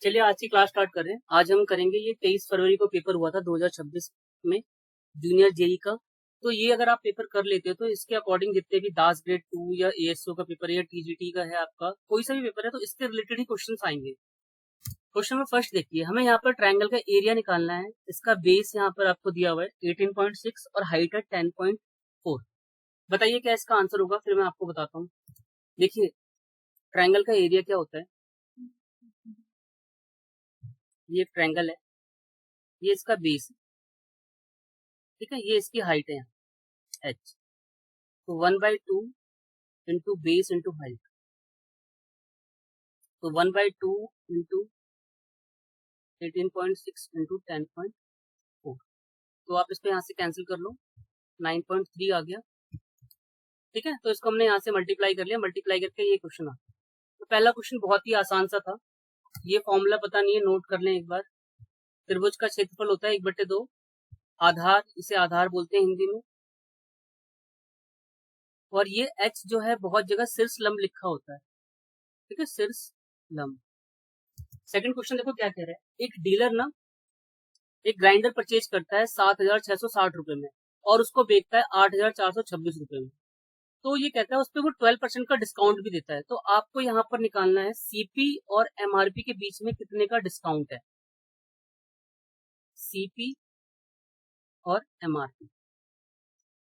चलिए आज की क्लास स्टार्ट कर रहे हैं। आज हम करेंगे ये 23 फरवरी को पेपर हुआ था 2026 में जूनियर जेई का। तो ये अगर आप पेपर कर लेते हो तो इसके अकॉर्डिंग जितने भी दास ग्रेड 2 या एएसओ का पेपर है या टीजीटी का है, आपका कोई सा भी पेपर है तो इसके रिलेटेड ही क्वेश्चन आएंगे। क्वेश्चन में फर्स्ट देखिए, हमें यहाँ पर ट्रायंगल का एरिया निकालना है। इसका बेस यहाँ पर आपको दिया हुआ है 18.6 और हाइट है 10.4। बताइए क्या इसका आंसर होगा, फिर मैं आपको बताता हूँ। देखिए ट्रायंगल का एरिया क्या होता है, ये ट्रायंगल है, ये इसका बेस है, ठीक है, ये इसकी हाइट है h। तो 1/2 इंटू बेस इंटू हाइट, तो 1/2 इंटू 18.6 इंटू 10.4। तो आप इसको यहाँ से कैंसिल कर लो, 9.3 आ गया, ठीक है। तो इसको हमने यहाँ से मल्टीप्लाई कर लिया, मल्टीप्लाई करके ये क्वेश्चन आ। तो पहला क्वेश्चन बहुत ही आसान सा था, ये फॉर्मूला पता नहीं है, नोट कर लें एक बार। त्रिभुज का क्षेत्रफल होता है 1/2, आधार, इसे आधार बोलते हैं हिंदी में, और ये h जो है बहुत जगह शीर्ष लंब लिखा होता है, ठीक है, शीर्ष लंब। सेकंड क्वेश्चन देखो क्या कह रहा है, एक डीलर ना एक ग्राइंडर परचेज करता है 7,660 रुपए में और उसको बेचता है 8,426 रुपए में। तो ये कहता है उस पर वो 12% का डिस्काउंट भी देता है। तो आपको यहाँ पर निकालना है सीपी और एमआरपी के बीच में कितने का डिस्काउंट है, सीपी और एमआरपी।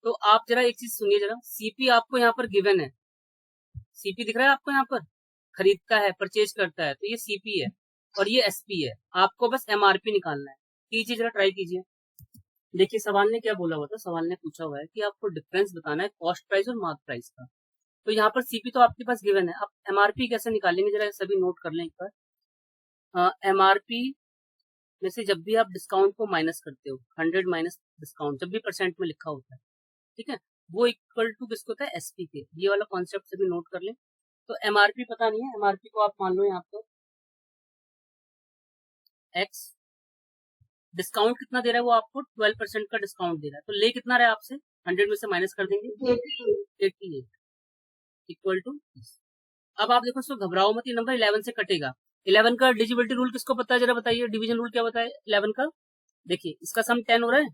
तो आप जरा एक चीज सुनिए जरा, सीपी आपको यहाँ पर गिवन है, सीपी दिख रहा है आपको यहाँ पर, खरीदता है, परचेज करता है, तो ये सीपी है और ये एसपी है। आपको बस एमआरपी निकालना है। कीजिए जरा, ट्राई कीजिए। देखिए सवाल ने क्या बोला हुआ था, सवाल ने पूछा हुआ है कि आपको डिफरेंस बताना है कॉस्ट प्राइस और मार्क प्राइस का। तो यहाँ पर सीपी तो आपके पास गिवन है, आप एमआरपी कैसे निकालेंगे जरा सभी नोट कर लें एक बार। एमआरपी में से जब भी आप डिस्काउंट को माइनस करते हो, 100 माइनस डिस्काउंट, जब भी परसेंट में लिखा होता है, ठीक है, वो इक्वल टू किसको होता है, एसपी के। ये वाला कॉन्सेप्ट सभी नोट कर लें। तो एमआरपी पता नहीं है, एमआरपी को आप मान लो यहाँ पर एक्स, डिस्काउंट कितना दे रहा है वो आपको 12% का डिस्काउंट दे रहा है, तो ले कितना रहा है आपसे, 100 में से माइनस कर देंगे 88 इक्वल टू। अब आप देखो इसको घबराओ मत, ये नंबर 11 से कटेगा। 11 का डिविजिबिलिटी रूल किसको पता है जरा बताइए, डिवीजन रूल क्या बताए 11 का। देखिए इसका सम 10 हो रहा है,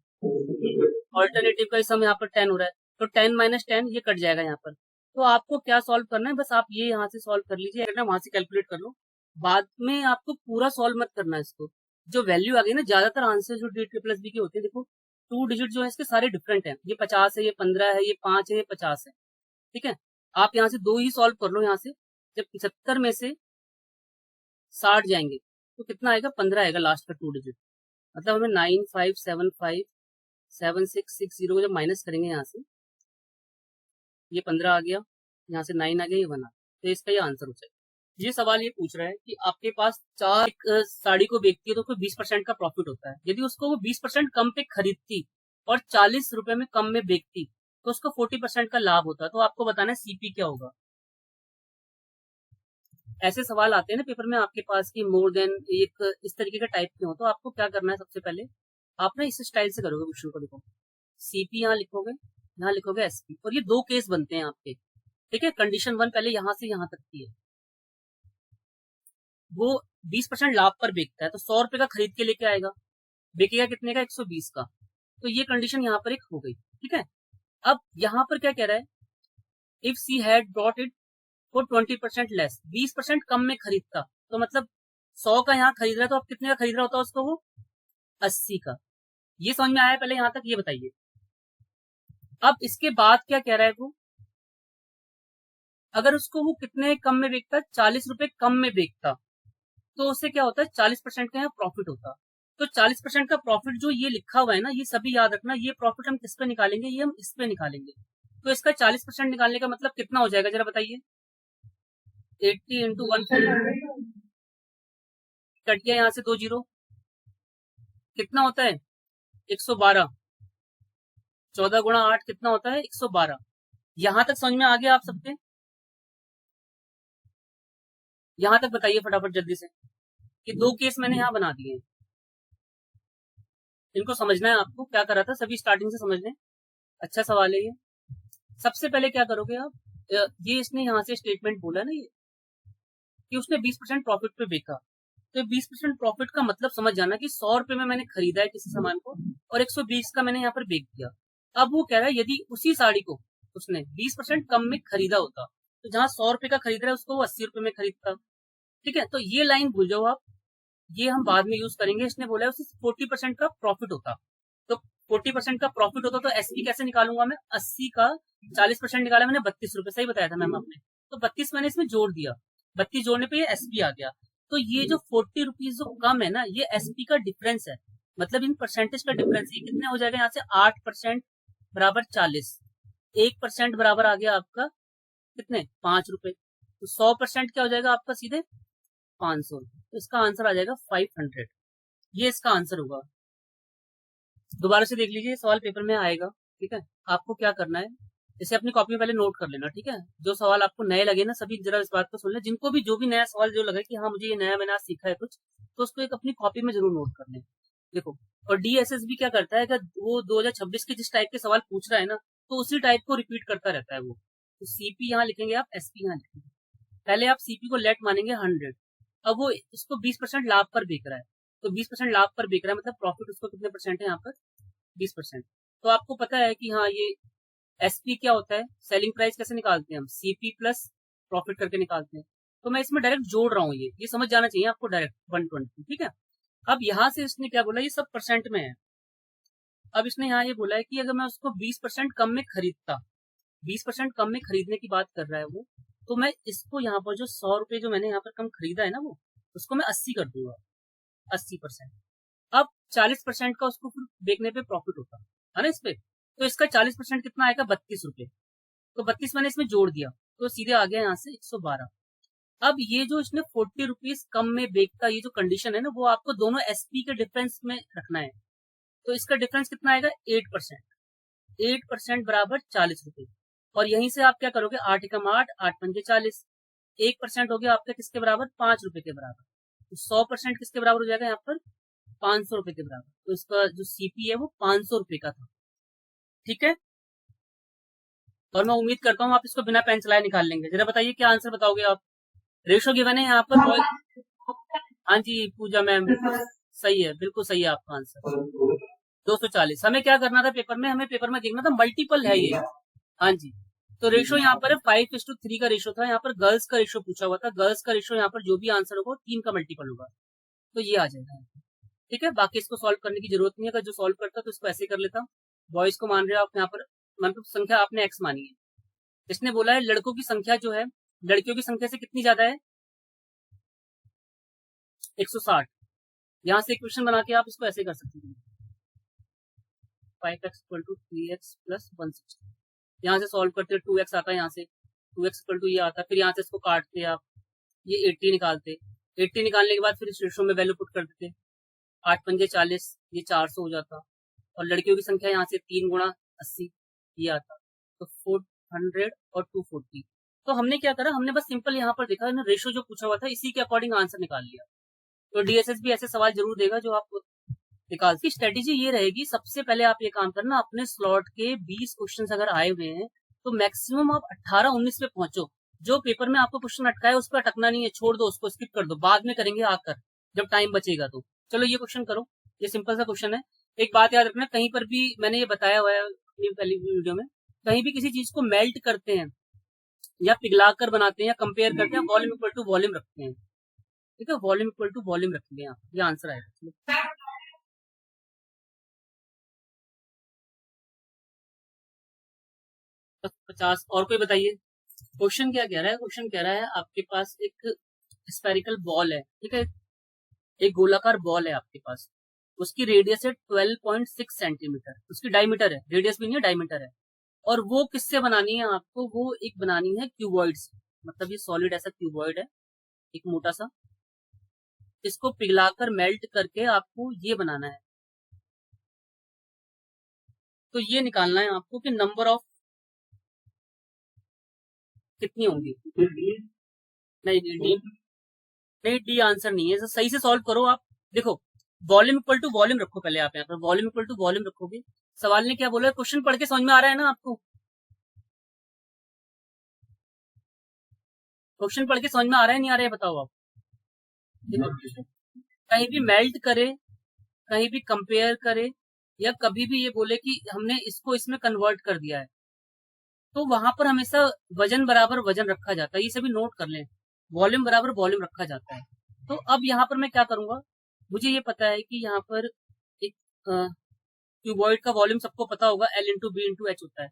ऑल्टरनेटिव का सम यहाँ पर 10 हो रहा है, तो 10 माइनस 10 ये कट जाएगा यहाँ पर। तो आपको क्या सॉल्व करना है, बस आप ये यहाँ से सॉल्व कर लीजिए, वहां से कैलकुलेट कर लो। बाद में आपको पूरा सॉल्व मत करना है इसको। जो वैल्यू आ गई ना, ज्यादातर आंसर जो D+B के होते हैं, देखो 2 डिजिट जो है इसके सारे डिफरेंट है, ये 50 है, ये 15 है, ये 5 है, ये 50 है, ठीक है। आप यहाँ से 2 ही सॉल्व कर लो यहाँ से। जब 75 में से 60 जाएंगे तो कितना आएगा, 15 आएगा लास्ट का 2 डिजिट। मतलब हमें 95757660 को जब माइनस करेंगे यहाँ से, ये 15 आ गया, यहाँ से 9 आ गया, ये 1 आ गया, तो इसका ये आंसर हो जाएगा। ये सवाल ये पूछ रहा है कि आपके पास 4 साड़ी को बेचती है तो कोई 20% का प्रॉफिट होता है। यदि उसको वो 20% कम पे खरीदती और 40 रुपए में कम में बेचती तो उसको 40% का लाभ होता है। तो आपको बताना है सीपी क्या होगा। ऐसे सवाल आते हैं ना पेपर में आपके पास की मोर देन एक, इस तरीके का टाइप के हो, तो आपको क्या करना है, सबसे पहले आप ना इस स्टाइल से करोगे क्वेश्चन को। देखो सीपी यहाँ लिखोगे, यहाँ लिखोगे एसपी, और ये 2 केस बनते हैं आपके, ठीक है। कंडीशन 1 पहले यहाँ से यहाँ तक की है, वो 20% लाभ पर बेचता है तो 100 रुपए का खरीद के लेके आएगा, बेचेगा कितने का, 120 का। तो ये कंडीशन यहाँ पर एक हो गई, ठीक है। अब यहाँ पर क्या कह रहा है, if she had brought it for 20% less, 20% कम में खरीदता, तो मतलब 100 का यहाँ खरीद रहा है तो अब कितने का खरीद रहा होता है उसको, वो 80 का। ये समझ में आया पहले यहाँ तक, ये बताइए। अब इसके बाद क्या कह रहा है वो, अगर उसको वो कितने कम में बेचता, 40 रुपए कम में बेचता, तो उससे क्या होता है, 40% का यहाँ प्रॉफिट होता। तो 40% का प्रॉफिट जो ये लिखा हुआ है ना, ये सभी याद रखना, ये प्रॉफिट हम किस पे निकालेंगे, ये हम इस पे निकालेंगे। तो इसका 40% निकालने का मतलब कितना हो जाएगा जरा बताइए, 80 इंटू 1 कट गया यहाँ से 2 जीरो, कितना होता है 112, 14 गुणा 8 कितना होता है 112। यहां तक समझ में आ गया आप सबके, यहां तक बताइए फटाफट जल्दी से, कि 2 केस मैंने यहाँ बना दिए हैं, इनको समझना है आपको, क्या करा था सभी स्टार्टिंग से समझ लें। अच्छा सवाल है ये। सबसे पहले क्या करोगे आप, ये इसने यहाँ से स्टेटमेंट बोला ना ये, कि उसने 20% प्रॉफिट पे बेचा, तो 20% प्रॉफिट का मतलब समझ जाना कि 100 रुपए में मैंने खरीदा है किसी सामान को और 120 का मैंने यहाँ पर बेच दिया। अब वो कह रहा है यदि उसी साड़ी को उसने 20% कम में खरीदा होता तो जहां 100 रुपए का खरीद रहा है उसको वो 80 रुपए में खरीदता। ठीक है, तो ये लाइन भूल जाओ आप, ये हम बाद में यूज करेंगे। इसने बोला है उसे 40% का प्रॉफिट होता, तो 40% का प्रॉफिट होता तो एसपी कैसे निकालूंगा मैं? 80 का 40% निकाला मैंने 32 रुपए, सही बताया था मैम आपने। तो 32 मैंने इसमें जोड़ दिया, 32 जोड़ने पे ये एसपी आ गया। तो ये जो 40 रुपीज जो कम है ना, ये एसपी का डिफरेंस है, मतलब इन परसेंटेज का डिफरेंस। ये कितने हो जाएगा यहाँ से? 8% बराबर 40, 1% बराबर आ गया आपका कितने? 5 रुपए। तो 100% क्या हो जाएगा आपका? सीधे 500 रुपए। तो इसका आंसर आ जाएगा 500। ये इसका आंसर होगा। दोबारा से देख लीजिए, सवाल पेपर में आएगा। ठीक है, आपको क्या करना है, इसे अपनी कॉपी में पहले नोट कर लेना। ठीक है, जो सवाल आपको नए लगे ना, सभी जरा इस बात को सुन ले। जिनको भी जो भी नया सवाल जो लगे कि हाँ मुझे ये नया मैंने आज सीखा है कुछ, तो उसको एक अपनी कॉपी में जरूर नोट कर लें। देखो, और डीएसएसबी क्या करता है, अगर वो 2026 के जिस टाइप के सवाल पूछ रहा है ना, तो उसी टाइप को रिपीट करता रहता है वो। तो सीपी यहाँ लिखेंगे आप, एसपी यहाँ लिखेंगे। पहले आप सीपी को लेट मानेंगे 100। अब वो इसको 20% लाभ पर बेच रहा है, तो 20% लाभ पर बेच रहा है मतलब प्रॉफिट उसको कितने परसेंट है यहाँ पर? 20%। तो आपको पता है कि हाँ ये एसपी क्या होता है, सेलिंग प्राइस कैसे निकालते हैं हम? सीपी प्लस प्रॉफिट करके निकालते हैं। तो मैं इसमें डायरेक्ट जोड़ रहा हूँ, ये समझ जाना चाहिए आपको डायरेक्ट 120। ठीक है, अब यहाँ से इसने क्या बोला, ये सब परसेंट में है। अब इसने यहाँ ये बोला है कि अगर मैं उसको 20% कम में खरीदता, 20% कम में खरीदने की बात कर रहा है वो, तो मैं इसको यहाँ पर जो 100 रुपए जो मैंने यहाँ पर कम खरीदा है ना, वो उसको मैं 80 कर दूंगा, 80%। अब 40% का उसको फिर बेचने पे प्रॉफिट होता है ना इस पे, तो इसका 40% कितना आएगा? 32 रुपए। तो 32 मैंने इसमें जोड़ दिया, तो सीधे आ गया यहाँ से 112। अब ये जो इसने 40 रुपीज कम में बेचता, ये जो कंडीशन है ना, वो आपको दोनों एसपी के डिफरेंस में रखना है। तो इसका डिफरेंस कितना आएगा? 8%। 8% बराबर 40 रुपए। और यहीं से आप क्या करोगे? 8 एकम 8, 8 पंजे 40। 1% हो गया आपका किसके बराबर? 5 रुपए के बराबर। तो 100% किसके बराबर हो जाएगा यहाँ पर? 500 रुपए के बराबर। तो इसका जो सीपी है वो 500 रुपए का था। ठीक है, और मैं उम्मीद करता हूँ आप इसको बिना पेन चलाए निकाल लेंगे। जरा बताइए क्या आंसर बताओगे आप? रेशो गिवन है यहाँ पर। हाँ जी पूजा मैम, सही है, बिल्कुल सही है आपका आंसर 240। हमें क्या करना था पेपर में? हमें पेपर में देखना था मल्टीपल है ये। हाँ जी, तो रेशो यहाँ पर है 5:3 का रेशो था। यहाँ पर गर्ल्स का रेशो पूछा हुआ था। गर्ल्स का रेशो यहाँ पर जो भी आंसर होगा 3 का मल्टीपल होगा, तो ये आ जाएगा। ठीक है, बाकी इसको सॉल्व करने की जरूरत नहीं है। अगर जो सॉल्व करता तो इसको ऐसे कर लेता। बॉयज को मान रहे हो आप यहाँ पर, मतलब संख्या आपने एक्स मानी है। इसने बोला है लड़कों की संख्या जो है लड़कियों की संख्या से कितनी ज्यादा है? 160। यहाँ से इक्वेशन बना के आप इसको ऐसे कर सकते हैं, 5x equal to 3x plus 160। यहाँ से सॉल्व करते 2x आता है, यहाँ से 2x इक्वल टू ये आता है। फिर यहाँ से इसको काटते आप, ये 80 निकालते। 80 निकालने के बाद फिर इस रेशो में वैल्यू पुट कर देते। 8 पंजे 40, ये 400 हो जाता। और लड़कियों की संख्या यहाँ से 3 गुणा 80 ये आता, तो 400 और 240। तो हमने क्या करा, हमने बस सिंपल यहाँ पर देखा ना, रेशो जो पूछा हुआ था इसी के अकॉर्डिंग आंसर निकाल लिया। तो डीएसएस भी ऐसे सवाल जरूर देगा जो आप निकाल। की स्ट्रेटेजी ये रहेगी, सबसे पहले आप ये काम करना, अपने स्लॉट के 20 क्वेश्चन अगर आए हुए हैं तो मैक्सिमम आप 18-19 पे पहुंचो। जो पेपर में आपको क्वेश्चन अटका है उस पर अटकना नहीं है, छोड़ दो उसको, स्किप कर दो, बाद में करेंगे आकर जब टाइम बचेगा तो। चलो ये क्वेश्चन करो, ये सिंपल सा क्वेश्चन है। एक बात याद रखना, कहीं पर भी मैंने ये बताया हुआ है अपनी पहली वीडियो में, कहीं भी किसी चीज को मेल्ट करते हैं या पिघला कर बनाते हैं या कंपेयर करते हैं, वॉल्यूम इक्वल टू वॉल्यूम रखते हैं। ठीक है, वॉल्यूम इक्वल टू वॉल्यूम रखेंगे यहाँ, ये आंसर आएगा। 50। और कोई बताइए क्वेश्चन क्या कह रहा है? क्वेश्चन कह रहा है आपके पास एक स्पेरिकल बॉल है, ठीक है, एक गोलाकार बॉल है आपके पास, उसकी रेडियस है 12.6 सेंटीमीटर, उसकी डायमीटर है, रेडियस भी नहीं है डायमीटर है। और वो किससे बनानी है आपको? वो एक बनानी है क्यूबॉइड से, मतलब ये सॉलिड ऐसा क्यूबॉइड है एक मोटा सा, इसको पिघलाकर मेल्ट करके आपको ये बनाना है। तो ये निकालना है आपको कि नंबर ऑफ कितनी होंगी। नहीं डी, नहीं डी आंसर नहीं है, सही से सॉल्व करो आप। देखो वॉल्यूम इक्वल टू वॉल्यूम रखो पहले, आप यहाँ पर वॉल्यूम इक्वल टू वॉल्यूम रखोगे। सवाल ने क्या बोला है? क्वेश्चन पढ़ के समझ में आ रहा है ना आपको? क्वेश्चन पढ़ के समझ में आ रहा है नहीं आ रहा है बताओ आप। देखो कहीं भी मेल्ट करे, कहीं भी कंपेयर करे, या कभी भी ये बोले कि हमने इसको इसमें कन्वर्ट कर दिया है, तो वहां पर हमेशा वजन बराबर वजन रखा जाता है। ये सभी नोट कर लें, वॉल्यूम बराबर वॉल्यूम रखा जाता है। तो अब यहाँ पर मैं क्या करूंगा, मुझे ये पता है कि यहाँ पर एक क्यूबॉइड का वॉल्यूम सबको पता होगा, L into B into H होता है,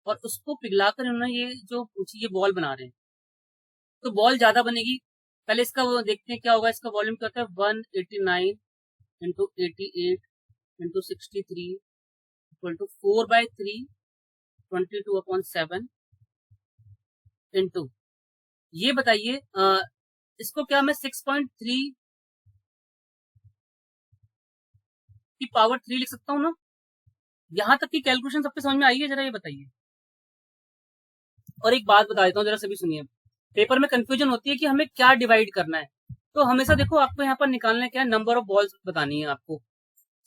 और उसको पिघलाकर उन्होंने ये जो ये बॉल बना रहे हैं, तो बॉल ज्यादा बनेगी। पहले इसका वो देखते हैं क्या होगा, इसका वॉल्यूम क्या होता है, 189 into 88 into 63 equal to 4/3 22/7 into, ये बताइए इसको क्या मैं 6.3 की पावर 3 लिख सकता हूँ ना? यहां तक की कैलकुलेशन सबके समझ में आई है, जरा ये बताइए। और एक बात बता देता हूँ, जरा सभी सुनिए, पेपर में कंफ्यूजन होती है कि हमें क्या डिवाइड करना है। तो हमेशा देखो, आपको यहाँ पर निकालना क्या है, नंबर ऑफ बॉल्स बतानी है आपको,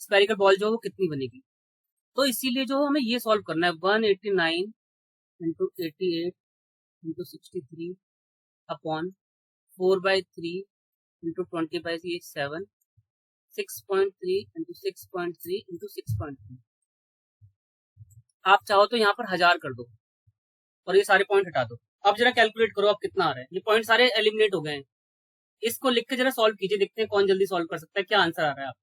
स्पेरिकल बॉल जो वो कितनी बनेगी। तो इसीलिए जो हमें ये सॉल्व करना है, 189 into 88 into 63 upon 4/3 into 20/7 6.3 into 6.3 into 6.3। आप चाहो तो यहाँ पर 1000 कर दो और ये सारे पॉइंट हटा दो। अब जरा कैलकुलेट करो अब कितना आ रहा है। ये पॉइंट सारे एलिमिनेट हो गए हैं। इसको लिख के जरा सॉल्व कीजिए, देखते हैं कौन जल्दी सॉल्व कर सकता है, क्या आंसर आ रहा है आप।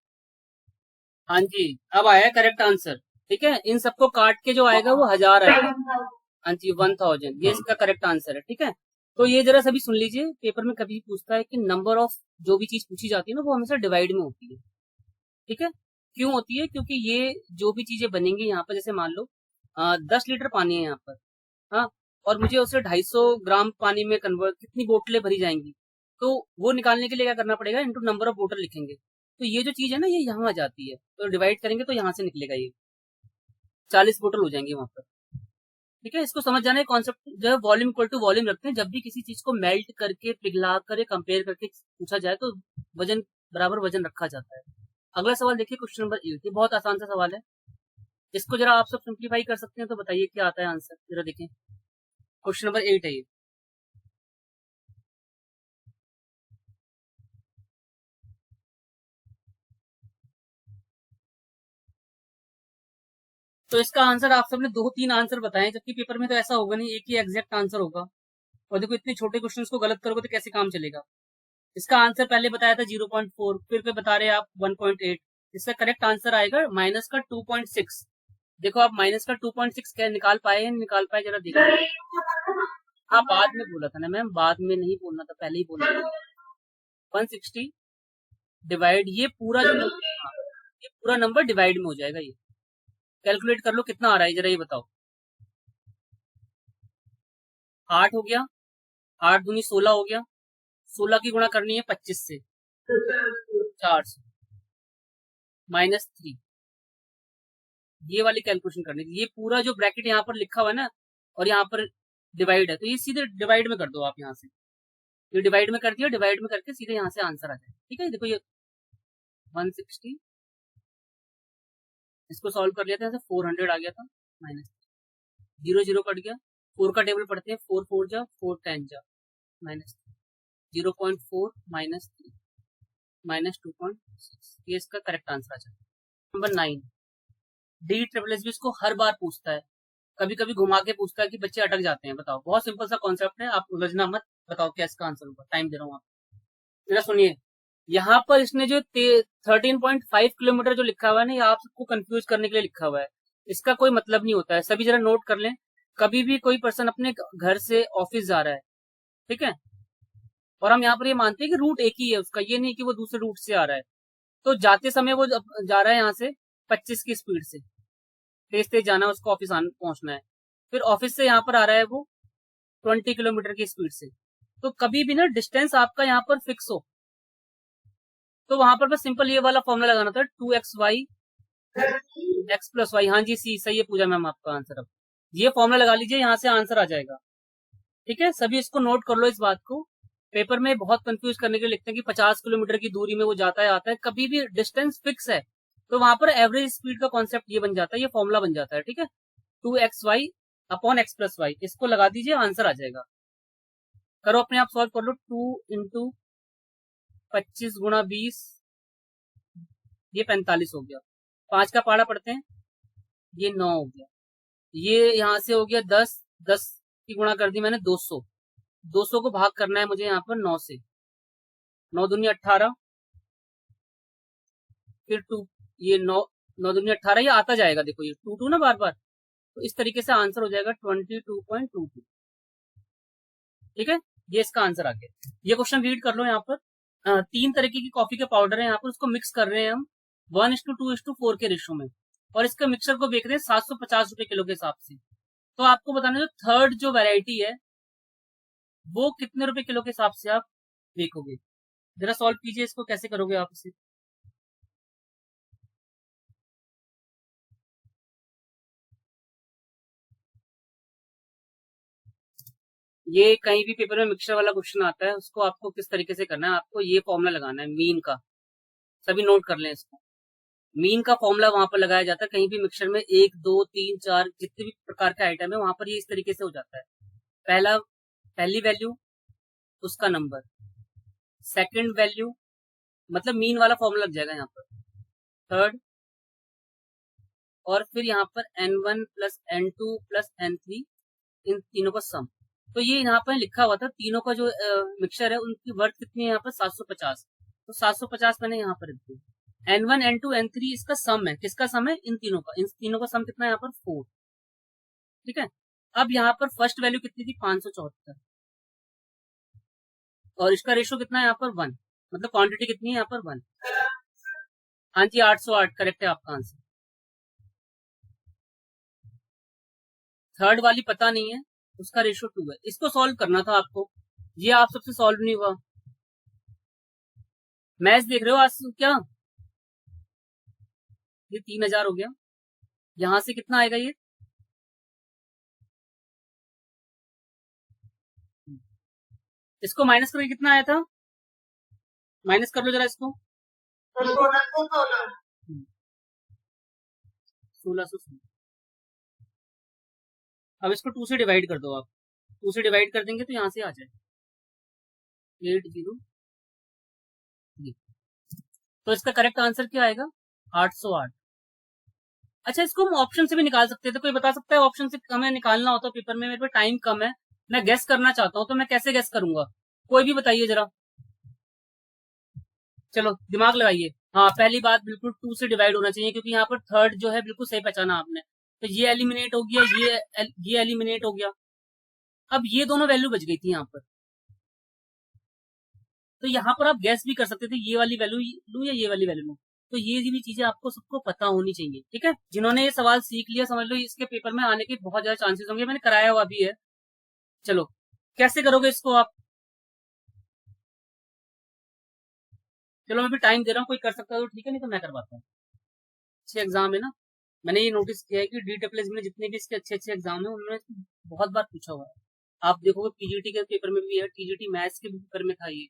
हाँ जी, अब आया करेक्ट आंसर। ठीक है, इन सबको काट के जो आएगा वो 1000 आएगा। हाँ जी, 1000, ये इसका करेक्ट आंसर है। ठीक है, तो ये जरा सभी सुन लीजिए, पेपर में कभी पूछता है कि नंबर ऑफ जो भी चीज पूछी जाती है ना, वो हमेशा डिवाइड में होती है। ठीक है, क्यों होती है, क्योंकि ये जो भी चीजें बनेंगी यहाँ पर, जैसे मान लो 10 लीटर पानी है यहाँ पर, हाँ, और मुझे उसे 250 ग्राम पानी में कन्वर्ट, कितनी बोतलें भरी जाएंगी, तो वो निकालने के लिए क्या करना पड़ेगा, इनटू नंबर ऑफ बोतल लिखेंगे। तो ये जो चीज है ना, ये यहाँ आ जाती है, तो डिवाइड करेंगे तो यहाँ से निकलेगा, ये 40 बोतल हो जाएंगी वहां पर। ठीक है, इसको समझ जाना है कॉन्सेप्ट, जो है वॉल्यूम इक्वल टू वॉल्यूम रखते हैं। जब भी किसी चीज को मेल्ट करके, पिघला कर, कंपेयर करके पूछा जाए, तो वजन बराबर वजन रखा जाता है। अगला सवाल देखिए, क्वेश्चन नंबर 8। ये बहुत आसान सा सवाल है, इसको जरा आप सब सिंप्लीफाई कर सकते हैं, तो बताइए क्या आता है आंसर, जरा देखें। क्वेश्चन नंबर 8 है ये। तो इसका आंसर आप सबने 2-3 आंसर बताए, जबकि पेपर में तो ऐसा होगा नहीं, एक ही एग्जैक्ट आंसर होगा। और देखो, इतने छोटे क्वेश्चन को गलत करोगे तो कैसे काम चलेगा। इसका आंसर पहले बताया था 0.4, फिर पे बता रहे हैं आप 1.8। इसका करेक्ट आंसर आएगा माइनस का 2.6। देखो, आप माइनस का 2.6 क्या निकाल पाए, निकाल पाए, जरा देखो। हाँ, बाद में बोला था ना मैम, बाद में नहीं बोलना था, पहले ही बोलना था। 160 डिवाइड, ये पूरा जो नंबर, ये पूरा नंबर डिवाइड में हो जाएगा। ये कैलकुलेट कर लो कितना आ रहा है, जरा ये बताओ। 8 हो गया, 8 दूनी 16 हो गया, 16 की गुणा करनी है 25 से, 400 माइनस 3। ये वाली कैलकुलेशन करनी थी। ये पूरा जो ब्रैकेट यहाँ पर लिखा हुआ है ना, और यहाँ पर डिवाइड है, तो ये सीधे डिवाइड में कर दो आप। यहाँ से ये डिवाइड में कर दिया, डिवाइड में करके सीधे यहाँ से आंसर आ जाए। ठीक है, देखो ये 160, इसको सॉल्व कर लिया था, 400 आ गया था, माइनस 0 0 कट गया, 4 का टेबल पढ़ते हैं, 4 4 जा, 4 10 जा, माइनस 0.4 माइनस 3 माइनस 2.6। ये इसका करेक्ट आंसर आ जाए। Number 9, D triple S B इसको हर बार पूछता है, कभी कभी घुमा के पूछता है कि बच्चे अटक जाते हैं। बताओ, बहुत सिंपल सा कॉन्सेप्ट है, आप उलझना मत। बताओ क्या इसका आंसर होगा, टाइम दे रहा हूँ आपको। जरा सुनिए, यहाँ पर इसने जो 13.5 किलोमीटर जो लिखा हुआ है ना, ये आप सबको कंफ्यूज करने के लिए लिखा हुआ है। इसका कोई मतलब नहीं होता है, सभी जरा नोट कर लें। कभी भी कोई पर्सन अपने घर से ऑफिस जा रहा है, ठीक है, और हम यहाँ पर ये मानते हैं कि रूट एक ही है उसका, ये नहीं कि वो दूसरे रूट से आ रहा है, तो जाते समय वो जा रहा है यहाँ से 25 की स्पीड से, तेज तेज जाना है उसको, ऑफिस पहुंचना है। फिर ऑफिस से यहाँ पर आ रहा है वो 20 किलोमीटर की स्पीड से। तो कभी भी ना डिस्टेंस आपका यहाँ पर फिक्स हो, तो वहां पर बस सिंपल ये वाला फॉर्मूला लगाना था, 2xy x प्लस वाई। हाँ जी, सी सही है पूजा मैम आपका आंसर। अब ये फॉर्मूला लगा लीजिए, यहाँ से आंसर आ जाएगा। ठीक है, सभी इसको नोट कर लो इस बात को। पेपर में बहुत कंफ्यूज करने के लिए लिखते हैं कि 50 किलोमीटर की दूरी में वो जाता है आता है, कभी भी डिस्टेंस फिक्स है तो वहां पर एवरेज स्पीड का कॉन्सेप्ट ये बन जाता है, ये फॉर्मूला बन जाता है। ठीक है, 2xy upon x plus Y, इसको लगा दीजिए, आंसर आ जाएगा। करो अपने आप सॉल्व कर लो। 2 इंटू 25 गुणा 20, ये 45 हो गया। 5 का पाड़ा पढ़ते हैं, ये 9 हो गया। ये यहां से हो गया 10, 10 की गुणा कर दी मैंने 200, 200 को भाग करना है मुझे यहाँ पर 9 से, 9 दूनी 18, फिर 2, ये 9 दूनी 18, ये आता जाएगा, देखो ये 2 ना बार बार, तो इस तरीके से आंसर हो जाएगा 22.22। ठीक है, ये इसका आंसर आ गया। ये क्वेश्चन रीड कर लो। यहाँ पर 3 तरीके की कॉफी के पाउडर है, यहाँ पर उसको मिक्स कर रहे हैं हम 1:2:4 के रेशो में, और इसके मिक्सचर को बेच रहे हैं 750 रुपए किलो के हिसाब से। तो आपको बताना जो थर्ड जो वैरायटी है वो कितने रुपए किलो के हिसाब से आप देखोगे। जरा सॉल्व कीजिए इसको, कैसे करोगे आप इसे। ये कहीं भी पेपर में मिक्सचर वाला क्वेश्चन आता है, उसको आपको किस तरीके से करना है, आपको ये फॉर्मूला लगाना है मीन का, सभी नोट कर लें इसको। मीन का फॉर्मूला वहां पर लगाया जाता है कहीं भी मिक्सचर में, 1 2 3 4 जितने भी प्रकार के आइटम है वहां पर ये इस तरीके से हो जाता है। पहली वैल्यू उसका नंबर, सेकंड वैल्यू मतलब मीन वाला फॉर्मूला लग जाएगा यहाँ पर, थर्ड, और फिर यहाँ पर n1 plus n2 plus n3, इन तीनों का सम। तो ये यहाँ पर लिखा हुआ था तीनों का जो मिक्सचर है उनकी वर्थ कितनी है यहाँ पर 750, तो 750 मैंने यहाँ पर लिख दिया। n1 n2 n3 इसका सम है, किसका सम है, इन तीनों का सम कितना है यहाँ पर 4। ठीक है, अब यहाँ पर फर्स्ट वैल्यू कितनी थी 574, और इसका रेशो कितना है यहाँ पर 1, मतलब क्वांटिटी कितनी है यहाँ पर 1। हाँ जी 808 करेक्ट है आपका आंसर। थर्ड वाली पता नहीं है, उसका रेशो 2 है, इसको सॉल्व करना था आपको, ये आप सबसे सॉल्व नहीं हुआ। मैच देख रहे हो आज क्या, ये 3000 हो गया, यहां से कितना आएगा ये, इसको माइनस करके कितना आया था, माइनस कर लो जरा इसको, 1616। अब इसको 2 से डिवाइड कर दो आप, 2 से डिवाइड कर देंगे तो यहां से आ जाएगा 80। तो इसका करेक्ट आंसर क्या आएगा 808। अच्छा, इसको हम ऑप्शन से भी निकाल सकते हैं, तो कोई बता सकता है ऑप्शन से हमें निकालना होता है पेपर में, मेरे पे टाइम कम है, मैं गेस करना चाहता हूँ, तो मैं कैसे गेस करूंगा, कोई भी बताइए जरा, चलो दिमाग लगाइए। हाँ, पहली बात बिल्कुल 2 से डिवाइड होना चाहिए, क्योंकि यहाँ पर थर्ड जो है बिल्कुल सही पहचाना आपने, तो ये एलिमिनेट हो गया, ये एलिमिनेट हो गया, अब ये दोनों वैल्यू बच गई थी यहाँ पर, तो यहाँ पर आप गैस भी कर सकते थे ये वाली वैल्यू लू या ये वाली वैल्यू लू, तो ये भी चीजें आपको सबको पता होनी चाहिए। ठीक है, जिन्होंने ये सवाल सीख लिया समझ लो इसके पेपर में आने के बहुत ज्यादा चांसेस होंगे, मैंने कराया हुआ भी है। चलो कैसे करोगे इसको आप, चलो मैं भी टाइम दे रहा हूँ, कोई कर सकता है तो ठीक है, नहीं तो मैं करवाता हूँ। अच्छे एग्जाम है ना, मैंने ये नोटिस किया है कि DSSB में जितने भी इसके अच्छे अच्छे एग्जाम है उन्होंने बहुत बार पूछा हुआ है। आप देखोगे PGT के पेपर में भी है, TGT मैथ्स के पेपर में था ये,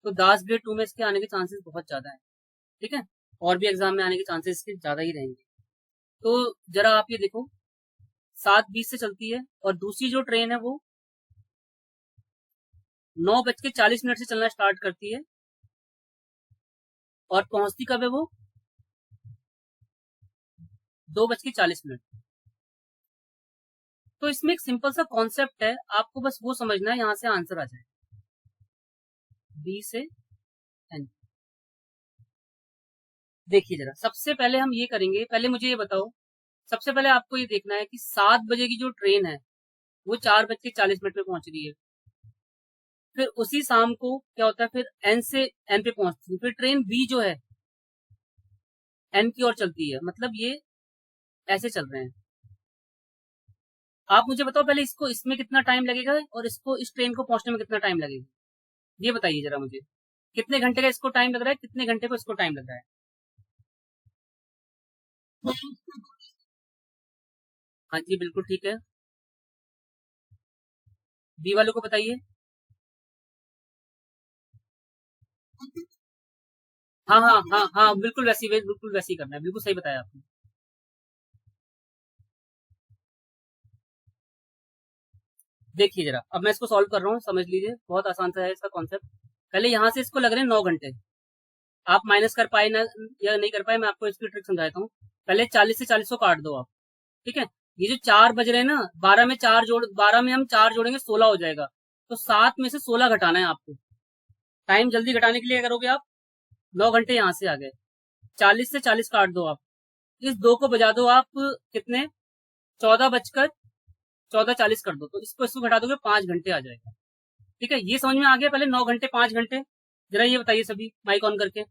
तो दास ग्रेड 2 में इसके आने के चांसेस बहुत ज्यादा है। ठीक है, और भी एग्जाम में आने के चांसेस इसके ज्यादा ही रहेंगे। तो जरा आप ये देखो 7:20 से चलती है, और दूसरी जो ट्रेन है वो 9:40 से चलना स्टार्ट करती है, और पहुंचती कब है वो 2:40। तो इसमें एक सिंपल सा कॉन्सेप्ट है, आपको बस वो समझना है, यहां से आंसर आ जाए बी से एन। देखिए जरा, सबसे पहले हम ये करेंगे, पहले मुझे ये बताओ, सबसे पहले आपको ये देखना है कि 7 बजे की जो ट्रेन है वो 4:40 में पहुंच रही है, फिर उसी शाम को क्या होता है, फिर एन से एन पे पहुंचती है, फिर ट्रेन बी जो है एन की ओर चलती है, मतलब ये ऐसे चल रहे हैं। आप मुझे बताओ पहले इसको, इसमें कितना टाइम लगेगा और इसको इस ट्रेन को पहुंचने में कितना टाइम लगेगा, ये बताइए जरा मुझे, कितने घंटे का इसको टाइम लग रहा है, कितने घंटे को इसको टाइम लग रहा है। हाँ जी बिल्कुल ठीक है, बी वालों को बताइए। हाँ हाँ हाँ हाँ, बिल्कुल वैसी ही करना है, बिल्कुल सही बताया आपने। देखिए जरा, अब मैं इसको सॉल्व कर रहा हूँ, समझ लीजिए, बहुत आसान सा है इसका कॉन्सेप्ट। पहले यहाँ से इसको लग रहे हैं 9 घंटे, आप माइनस कर पाए ना या नहीं कर पाए, मैं आपको इसकी ट्रिक समझाता हूँ। पहले 40 से 40 को काट दो आप, ठीक है। ये जो 4 बज रहे हैं ना, 12 में हम 4 जोड़ेंगे 16 हो जाएगा। तो 7 में से 16 घटाना है आपको। टाइम जल्दी घटाने के लिए क्या करोगे आप, 9 घंटे यहाँ से आ गए, 40 से 40 काट दो आप, इस 2 को बजा दो आप कितने, 14:40 कर दो, तो इसको घटा दोगे 5 घंटे आ जाएगा। ठीक है, ये समझ में आ गया। पहले 9 घंटे 5 घंटे, जरा ये बताइए सभी माइक ऑन करके,